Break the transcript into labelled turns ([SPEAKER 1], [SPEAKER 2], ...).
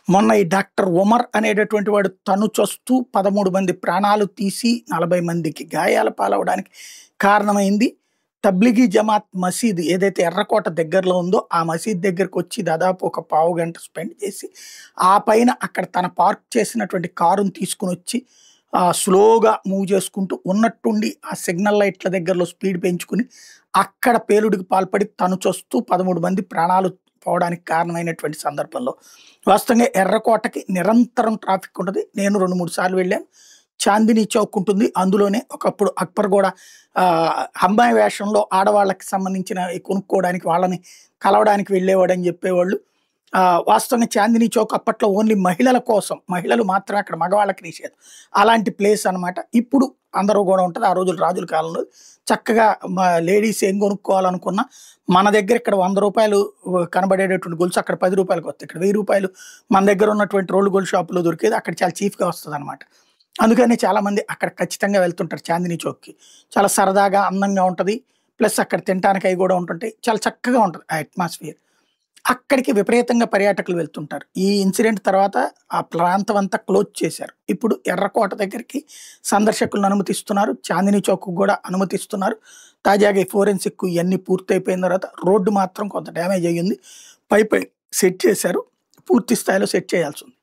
[SPEAKER 1] మొన్న ఈ డాక్టర్ ఉమర్ అనేటటువంటి వాడు తను చస్తూ 13 మంది ప్రాణాలు తీసి 40 మందికి గాయాల పాలవడానికి కారణమైంది. తబ్లిగీ జమాత్ మసీద్ ఏదైతే ఎర్రకోట దగ్గరలో ఉందో ఆ మసీద్ దగ్గరకొచ్చి దాదాపు ఒక పావుగంట స్పెండ్ చేసి, ఆ పైన అక్కడ తన పార్క్ చేసినటువంటి కారుని తీసుకొనొచ్చి స్లోగా మూవ్ చేసుకుంటూ ఉన్నట్టుండి ఆ సిగ్నల్ లైట్ల దగ్గరలో స్పీడ్ పెంచుకొని, అక్కడ పేలుడుకి పాల్పడి తను చస్తూ 13 మంది ప్రాణాలు పోవడానికి కారణమైనటువంటి సందర్భంలో వాస్తవంగా ఎర్రకోటకి నిరంతరం ట్రాఫిక్ ఉంటది. నేను 2, 3 సార్లు వెళ్ళాను. చాందినీ చౌక్ ఉంటుంది. అందులోనే ఒకప్పుడు అక్బర్ గూడా అమ్మాయి వేషంలో ఆడవాళ్ళకి సంబంధించినవి కొనుక్కోవడానికి, వాళ్ళని కలవడానికి వెళ్ళేవాడని చెప్పేవాళ్ళు. వాస్తవంగా చాందినీ చౌక్ అప్పట్లో ఓన్లీ మహిళల కోసం. మహిళలు మాత్రమే అక్కడ, మగవాళ్ళకి నిషేధం. అలాంటి ప్లేస్ అనమాట. ఇప్పుడు అందరూ గూడా ఉంటది. ఆ రోజులు రాజుల కాలంలో చక్కగా లేడీస్ ఏం కొనుక్కోవాలనుకున్నా మన దగ్గర ఇక్కడ రూ. 100 కనబడేటటువంటి గొలుసు అక్కడ రూ. 10కి వస్తాయి. ఇక్కడ రూ. 1000 మన దగ్గర ఉన్నటువంటి రోల్డ్ గోల్డ్ షాపులో దొరికేది అక్కడ చాలా చీప్‌గా వస్తదనమాట. అందుకని చాలామంది అక్కడ ఖచ్చితంగా వెళ్తుంటారు చాందినీ చౌక్‌కి. చాలా సరదాగా, అందంగా ఉంటది. ప్లస్ అక్కడ తినటానికి అయి గూడా ఉంటుంటాయి. చాలా చక్కగా ఉంటది ఆ అట్మాస్ఫియర్. అక్కడికి విపరీతంగా పర్యాటకులు వెళ్తుంటారు. ఈ ఇన్సిడెంట్ తర్వాత ఆ ప్రాంతం అంతా క్లోజ్ చేశారు. ఇప్పుడు ఎర్రకోట దగ్గరికి సందర్శకులను అనుమతిస్తున్నారు. చాందినీ చౌక్‌కి గూడా అనుమతిస్తున్నారు. తాజాగా ఈ ఫోరెన్సిక్ ఇయన్నీ పూర్తయిపోయిన తర్వాత రోడ్డు మాత్రం కొంత డ్యామేజ్ అయ్యింది. పై సెట్ చేశారు. పూర్తి స్థాయిలో సెట్ చేయాల్సుంది.